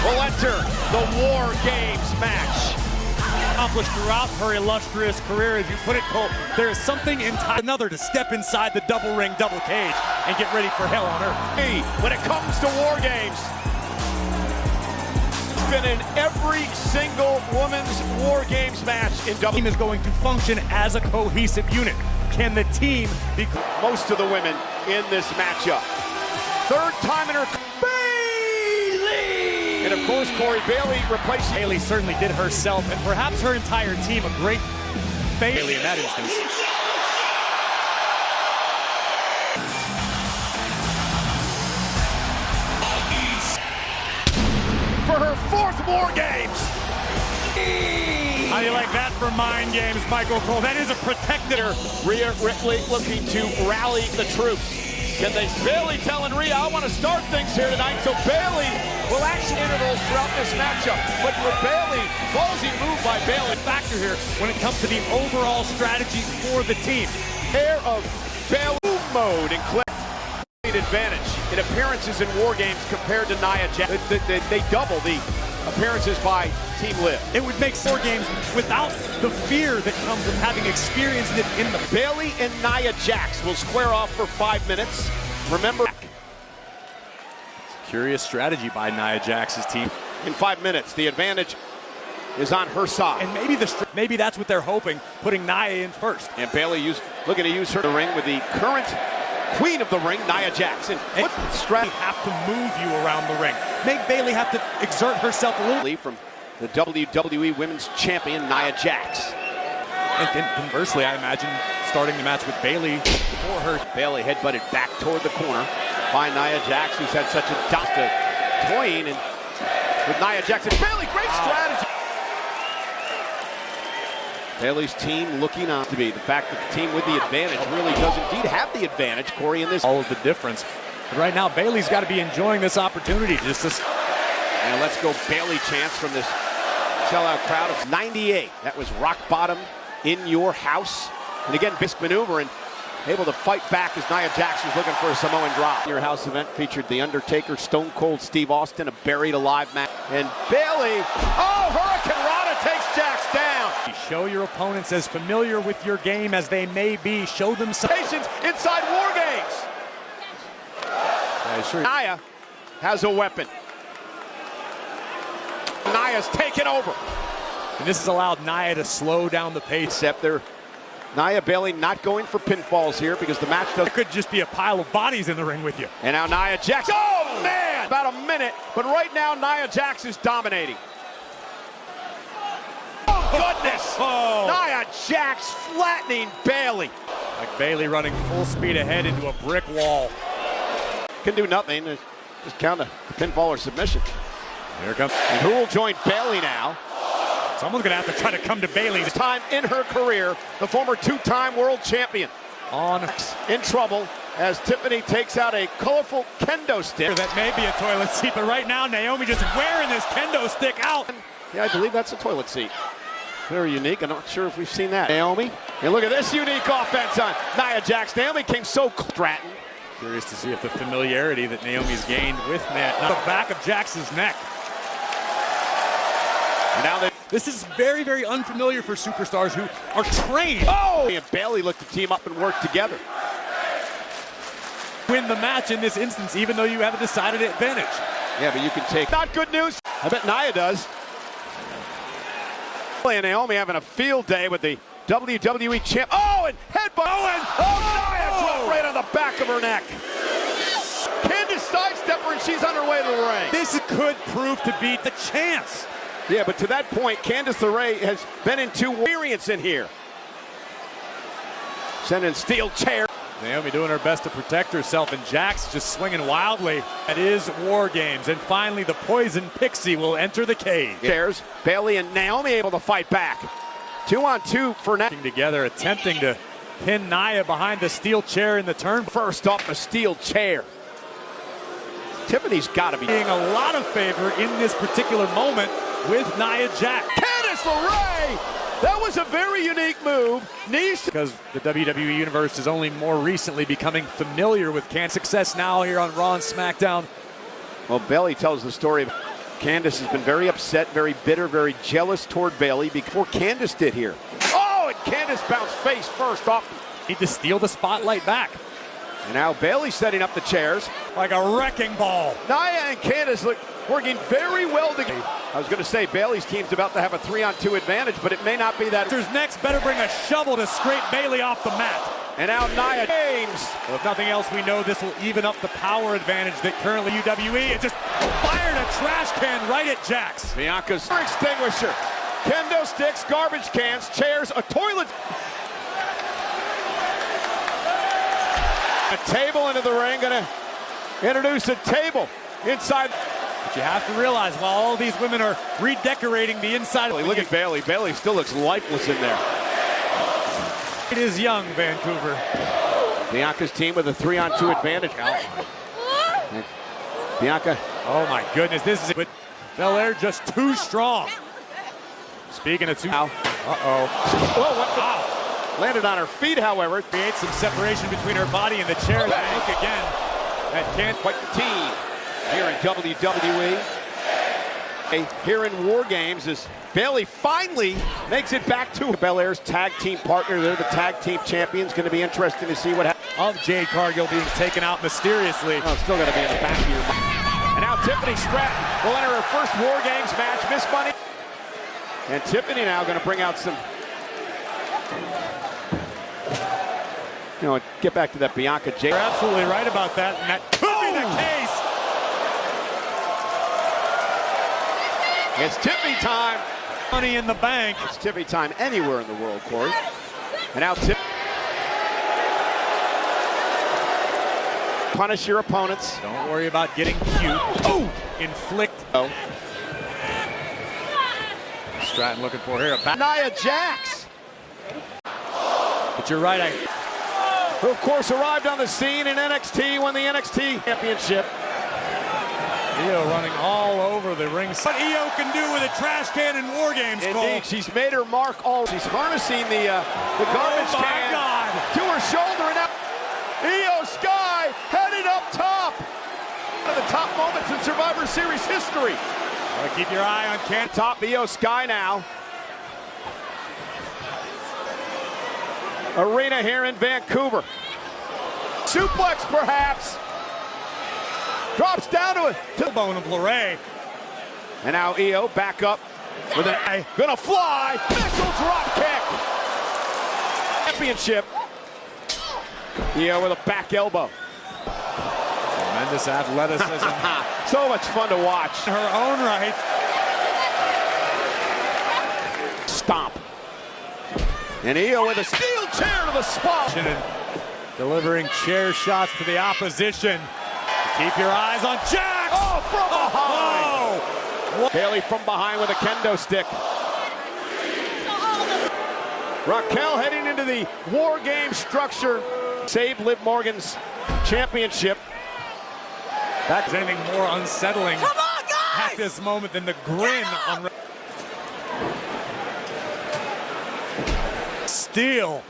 will enter the War Games match. Accomplished throughout her illustrious career, as you put it, Cole, there is something another to step inside the double ring, double cage, and get ready for hell on earth. When it comes to War Games, it's been in every single women's War Games match in The team is going to function as a cohesive unit. Can the team be most of the women in this matchup? Third time in her Bayley! And of course, Corey Bayley replacing Bayley certainly did herself and perhaps her entire team a great favor in that instance. For her fourth War Games. How do you like that for mind games, Michael Cole? That is a protected. Rhea Ripley looking to rally the troops. Can they? Bayley telling Rhea, I want to start things here tonight. So Bayley will action intervals throughout this matchup. But for Bayley, ballsy move by Bayley. Factor here when it comes to the overall strategy for the team. Pair of Bayley mode and advantage in appearances in War Games compared to Nia Jax. They double the appearances by Team Liv. It would make War Games without the fear that comes with having experienced it in the... Bayley and Nia Jax will square off for 5 minutes. Remember, Curious strategy by Nia Jax's team. In 5 minutes, the advantage is on her side. And maybe that's what they're hoping, putting Nia in first. And Bayley looking to use her ring with the current queen of the ring, Nia Jax. What strategy? Have to move you around the ring. Make Bayley have to exert herself a little. From the WWE Women's Champion, Nia Jax. And conversely, I imagine starting the match with Bayley before her. Bayley headbutted back toward the corner by Nia Jax, who's had such a dust to toying and with Nia Jax. And Bayley, great strategy. Bayley's team looking on to be the fact that the team with the advantage really does indeed have the advantage, Corey, in this. All of the difference. But right now, Bayley's got to be enjoying this opportunity. And let's go Bayley chants from this sellout crowd of 98. That was rock bottom in your house. And again, Bisk maneuver and able to fight back as Nia Jax was looking for a Samoan drop. Your house event featured The Undertaker, Stone Cold Steve Austin, a buried alive match. And Bayley, Hurricane Rana takes Jax down. Show your opponents as familiar with your game as they may be. Show them some patience inside War Games. Nia has a weapon. Nia's taken over. And this has allowed Nia to slow down the pace. Except they're Nia Bayley not going for pinfalls here because the match doesn't. It could just be a pile of bodies in the ring with you. And now Nia Jax. Oh man! About a minute, but right now Nia Jax is dominating. Oh goodness! Nia Jax flattening Bayley. Like Bayley running full speed ahead into a brick wall. Can do nothing. Just count a pinfall or submission. Here it comes. And who will join Bayley now? Someone's going to have to try to come to Bayley. This time in her career, the former two-time world champion. In trouble as Tiffany takes out a colorful kendo stick. That may be a toilet seat, but right now Naomi just wearing this kendo stick out. Yeah, I believe that's a toilet seat. Very unique. I'm not sure if we've seen that. Naomi. And look at this unique offense on Nia Jax. Naomi came so Stratton. Curious to see if the familiarity that Naomi's gained with Nat, the back of Jax's neck. Now this is very, very unfamiliar for superstars who are trained. Oh! And Bayley looked to team up and work together. Win the match in this instance, even though you have a decided advantage. Yeah, but you can take. Not good news. I bet Nia does. And Naomi having a field day with the WWE champ. Oh, and headbutt. Nia dropped right on the back of her neck. Candice sidestep her and she's on her way to the ring. This could prove to be the chance. Yeah, but to that point, Candice LeRae has been in two experience in here. Sending steel chair. Naomi doing her best to protect herself, and Jax just swinging wildly. That is War Games, and finally the Poison Pixie will enter the cage. There's Bayley and Naomi able to fight back. 2-on-2 for now. Together, attempting to pin Nia behind the steel chair in the turn. First off the steel chair. Tiffany's got to be being a lot of favor in this particular moment with Nia Jax. Candice LeRae! That was a very unique move. Because the WWE Universe is only more recently becoming familiar with Candice's success now here on Raw and SmackDown. Well, Bayley tells the story of Candice has been very upset, very bitter, very jealous toward Bayley before Candice did here. Oh, and Candice bounced face first off. Need to steal the spotlight back. And now Bayley setting up the chairs. Like a wrecking ball. Nia and Candice look working very well together. I was going to say Bayley's team's about to have a 3-on-2 advantage, but it may not be that. Next better bring a shovel to scrape Bayley off the mat. And now Nia James. Well, if nothing else, we know this will even up the power advantage that currently UWE. It just fired a trash can right at Jax. Bianca's extinguisher. Kendo sticks, garbage cans, chairs, a toilet. A table into the ring. Gonna introduce a table inside. But you have to realize, while all these women are redecorating the inside. Look at Bayley. Bayley still looks lifeless in there. It is young, Vancouver. Bianca's team with a 3-on-2 advantage. Bianca. Oh my goodness, this is it. But Belair just too strong. Speaking of too. Uh-oh. Whoa, what? Wow. Landed on her feet, however. Creates some separation between her body and the chair. Look again. That can't quite the team here in WWE. Here in WarGames as Bayley finally makes it back to Belair's tag team partner. They're the tag team champions. Going to be interesting to see what happens. Of Jade Cargill being taken out mysteriously. Oh, still going to be in the back of your mind. And now Tiffany Stratton will enter her first WarGames match. Miss Money. And Tiffany now going to bring out some. You know, get back to that Bianca Jade. You're absolutely right about that, and that could be the case. It's Tiffany time. Money in the bank. It's Tiffany time anywhere in the world, Corey. And now punish your opponents. Don't worry about getting cute. Oh! Inflict. Oh. Stratton looking for here. Nia Jax. But you're right. Who, of course, arrived on the scene in NXT, won the NXT Championship. Io running all over the ring. What Io can do with a trash can in WarGames, Cole. Indeed, she's made her mark all. She's harnessing the garbage can to her shoulder, and now Io Sky headed up top. One of the top moments in Survivor Series history. Well, keep your eye on Can. Top Io Sky now. Arena here in Vancouver. Suplex, perhaps. Drops down to the bone of Lorray. And now Io back up with an gonna fly. Missile drop kick. Championship. Io with a back elbow. Tremendous athleticism. So much fun to watch. In her own right. Stomp. And Io with a steel chair to the spot. And delivering chair shots to the opposition. Keep your eyes on Jax! Oh, from behind! Oh. Bayley from behind with a kendo stick. Raquel heading into the WarGames structure. Save Liv Morgan's championship. Is anything more unsettling Come on, guys! at this moment than the grin on Steel.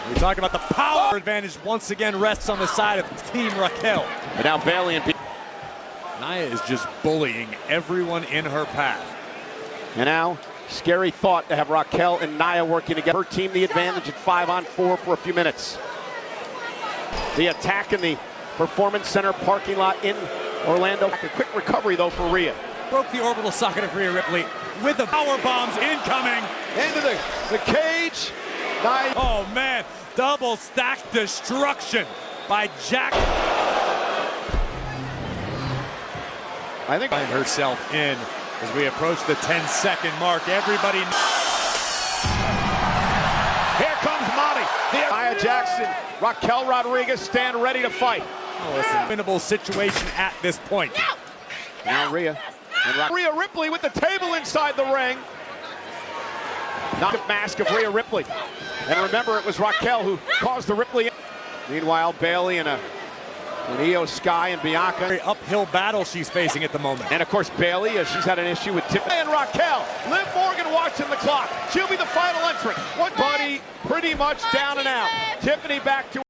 We talk about the power advantage once again rests on the side of Team Raquel. And now Bayley and Nia is just bullying everyone in her path. And now, scary thought to have Raquel and Nia working together. Her team the advantage at 5-on-4 for a few minutes. The attack in the Performance Center parking lot in Orlando. A quick recovery though for Rhea. Broke the orbital socket of Rhea Ripley with the power bombs incoming. Into the cage. Nia. Oh man, double stack destruction by Jack. I think Find herself in as we approach the 10-second mark. Everybody. Here comes Molly. Nia Jackson, Raquel Rodriguez stand ready to fight. Oh, it's a winnable situation at this point. Now Rhea. And Rhea Ripley with the table inside the ring. Knock mask of Rhea Ripley. And remember, it was Raquel who caused the Ripley. Meanwhile, Bayley and Io Sky and Bianca. Very uphill battle she's facing at the moment. And of course, Bayley, she's had an issue with Tiffany and Raquel. Liv Morgan watching the clock. She'll be the final entrant. One buddy pretty much down and out. Tiffany back to